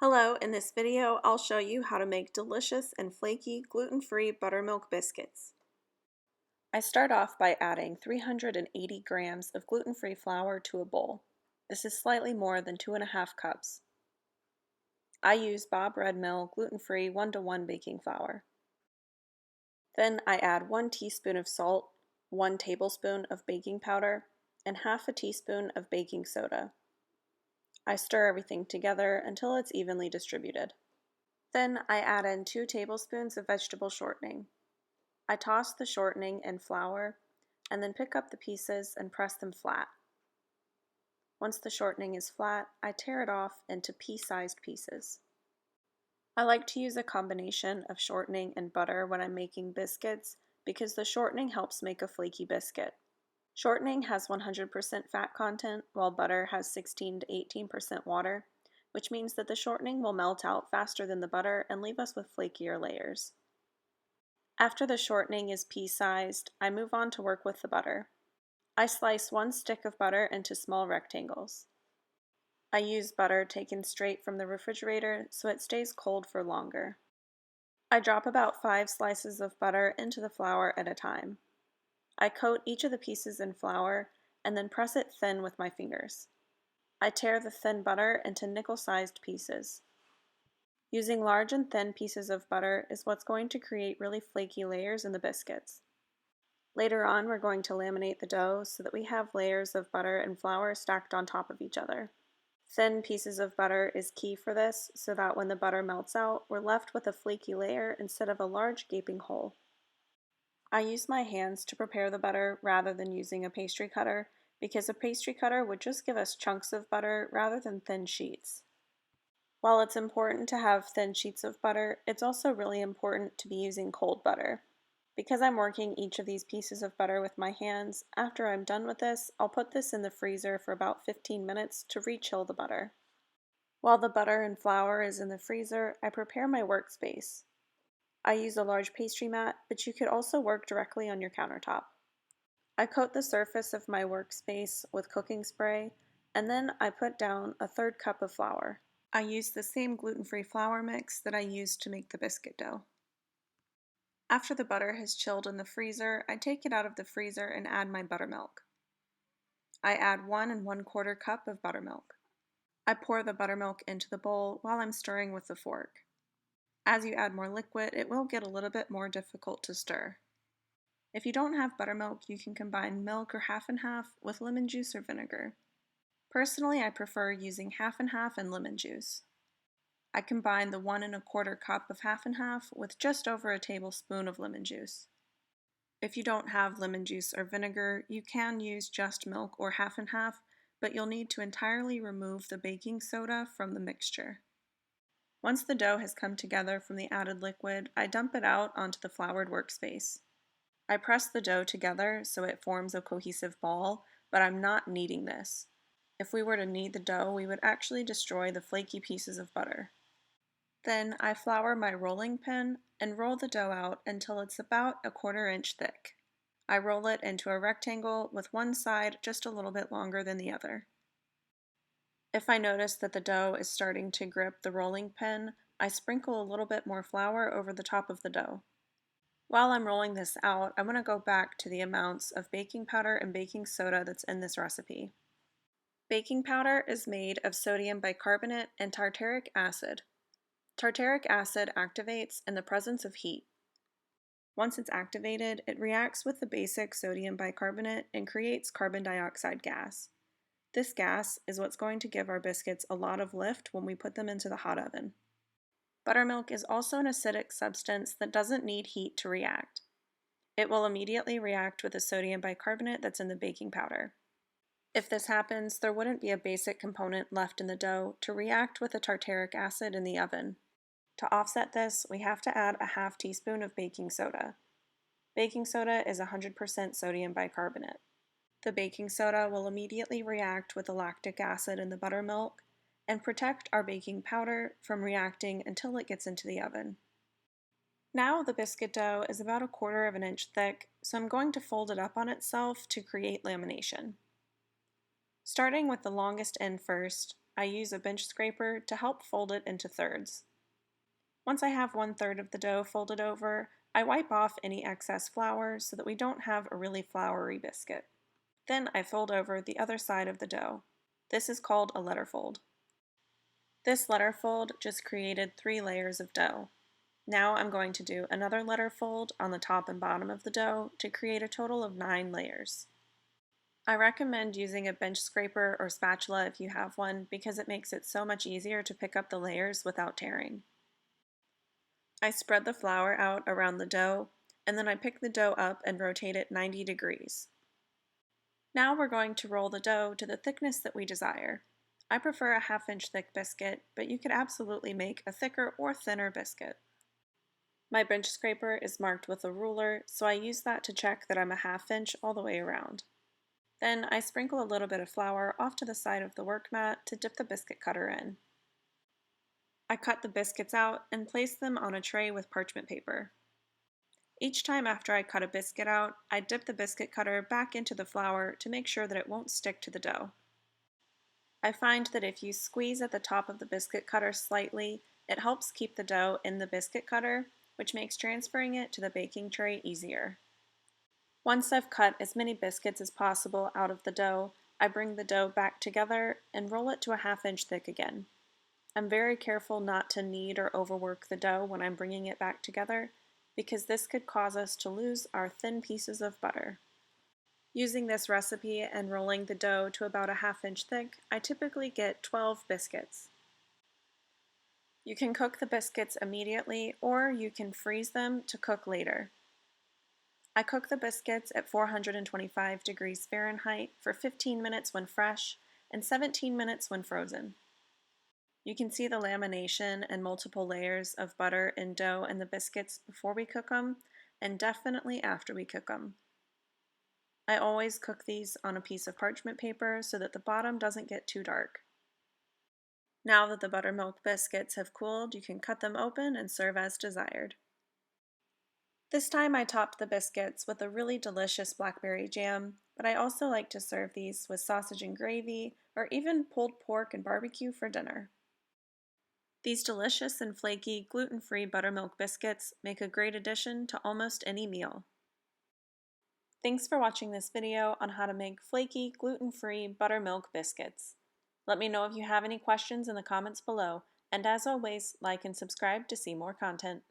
Hello, in this video I'll show you how to make delicious and flaky gluten-free buttermilk biscuits. I start off by adding 380 grams of gluten-free flour to a bowl. This is slightly more than 2.5 cups. I use Bob Red Mill gluten-free 1-to-1 baking flour. Then I add 1 teaspoon of salt, 1 tablespoon of baking powder, and half a teaspoon of baking soda. I stir everything together until it's evenly distributed. Then I add in 2 tablespoons of vegetable shortening. I toss the shortening and flour, and then pick up the pieces and press them flat. Once the shortening is flat, I tear it off into pea-sized pieces. I like to use a combination of shortening and butter when I'm making biscuits because the shortening helps make a flaky biscuit. Shortening has 100% fat content, while butter has 16 to 18% water, which means that the shortening will melt out faster than the butter and leave us with flakier layers. After the shortening is pea-sized, I move on to work with the butter. I slice 1 stick of butter into small rectangles. I use butter taken straight from the refrigerator so it stays cold for longer. I drop about 5 slices of butter into the flour at a time. I coat each of the pieces in flour and then press it thin with my fingers. I tear the thin butter into nickel-sized pieces. Using large and thin pieces of butter is what's going to create really flaky layers in the biscuits. Later on, we're going to laminate the dough so that we have layers of butter and flour stacked on top of each other. Thin pieces of butter is key for this so that when the butter melts out, we're left with a flaky layer instead of a large gaping hole. I use my hands to prepare the butter rather than using a pastry cutter because a pastry cutter would just give us chunks of butter rather than thin sheets. While it's important to have thin sheets of butter, it's also really important to be using cold butter. Because I'm working each of these pieces of butter with my hands, after I'm done with this, I'll put this in the freezer for about 15 minutes to re-chill the butter. While the butter and flour is in the freezer, I prepare my workspace. I use a large pastry mat, but you could also work directly on your countertop. I coat the surface of my workspace with cooking spray, and then I put down a 1/3 cup of flour. I use the same gluten-free flour mix that I used to make the biscuit dough. After the butter has chilled in the freezer, I take it out of the freezer and add my buttermilk. I add 1 1/4 cup of buttermilk. I pour the buttermilk into the bowl while I'm stirring with the fork. As you add more liquid, it will get a little bit more difficult to stir. If you don't have buttermilk, you can combine milk or half and half with lemon juice or vinegar. Personally, I prefer using half and half and lemon juice. I combine the 1 1/4 cup of half and half with just over a tablespoon of lemon juice. If you don't have lemon juice or vinegar, you can use just milk or half and half, but you'll need to entirely remove the baking soda from the mixture. Once the dough has come together from the added liquid, I dump it out onto the floured workspace. I press the dough together so it forms a cohesive ball, but I'm not kneading this. If we were to knead the dough, we would actually destroy the flaky pieces of butter. Then I flour my rolling pin and roll the dough out until it's about a 1/4 inch thick. I roll it into a rectangle with one side just a little bit longer than the other. If I notice that the dough is starting to grip the rolling pin, I sprinkle a little bit more flour over the top of the dough. While I'm rolling this out, I want to go back to the amounts of baking powder and baking soda that's in this recipe. Baking powder is made of sodium bicarbonate and tartaric acid. Tartaric acid activates in the presence of heat. Once it's activated, it reacts with the basic sodium bicarbonate and creates carbon dioxide gas. This gas is what's going to give our biscuits a lot of lift when we put them into the hot oven. Buttermilk is also an acidic substance that doesn't need heat to react. It will immediately react with the sodium bicarbonate that's in the baking powder. If this happens, there wouldn't be a basic component left in the dough to react with the tartaric acid in the oven. To offset this, we have to add a half teaspoon of baking soda. Baking soda is 100% sodium bicarbonate. The baking soda will immediately react with the lactic acid in the buttermilk and protect our baking powder from reacting until it gets into the oven. Now the biscuit dough is about a 1/4 inch thick, so I'm going to fold it up on itself to create lamination. Starting with the longest end first, I use a bench scraper to help fold it into thirds. Once I have 1/3 of the dough folded over, I wipe off any excess flour so that we don't have a really floury biscuit. Then I fold over the other side of the dough. This is called a letter fold. This letter fold just created 3 layers of dough. Now I'm going to do another letter fold on the top and bottom of the dough to create a total of 9 layers. I recommend using a bench scraper or spatula if you have one because it makes it so much easier to pick up the layers without tearing. I spread the flour out around the dough, and then I pick the dough up and rotate it 90 degrees. Now we're going to roll the dough to the thickness that we desire. I prefer a 1/2 inch thick biscuit, but you could absolutely make a thicker or thinner biscuit. My bench scraper is marked with a ruler, so I use that to check that I'm a 1/2 inch all the way around. Then I sprinkle a little bit of flour off to the side of the work mat to dip the biscuit cutter in. I cut the biscuits out and place them on a tray with parchment paper. Each time after I cut a biscuit out, I dip the biscuit cutter back into the flour to make sure that it won't stick to the dough. I find that if you squeeze at the top of the biscuit cutter slightly, it helps keep the dough in the biscuit cutter, which makes transferring it to the baking tray easier. Once I've cut as many biscuits as possible out of the dough, I bring the dough back together and roll it to a 1/2 inch thick again. I'm very careful not to knead or overwork the dough when I'm bringing it back together, because this could cause us to lose our thin pieces of butter. Using this recipe and rolling the dough to about a 1/2 inch thick, I typically get 12 biscuits. You can cook the biscuits immediately, or you can freeze them to cook later. I cook the biscuits at 425 degrees Fahrenheit for 15 minutes when fresh and 17 minutes when frozen. You can see the lamination and multiple layers of butter and dough in the biscuits before we cook them, and definitely after we cook them. I always cook these on a piece of parchment paper so that the bottom doesn't get too dark. Now that the buttermilk biscuits have cooled, you can cut them open and serve as desired. This time I topped the biscuits with a really delicious blackberry jam, but I also like to serve these with sausage and gravy, or even pulled pork and barbecue for dinner. These delicious and flaky, gluten-free buttermilk biscuits make a great addition to almost any meal. Thanks for watching this video on how to make flaky, gluten-free buttermilk biscuits. Let me know if you have any questions in the comments below, and as always, like and subscribe to see more content.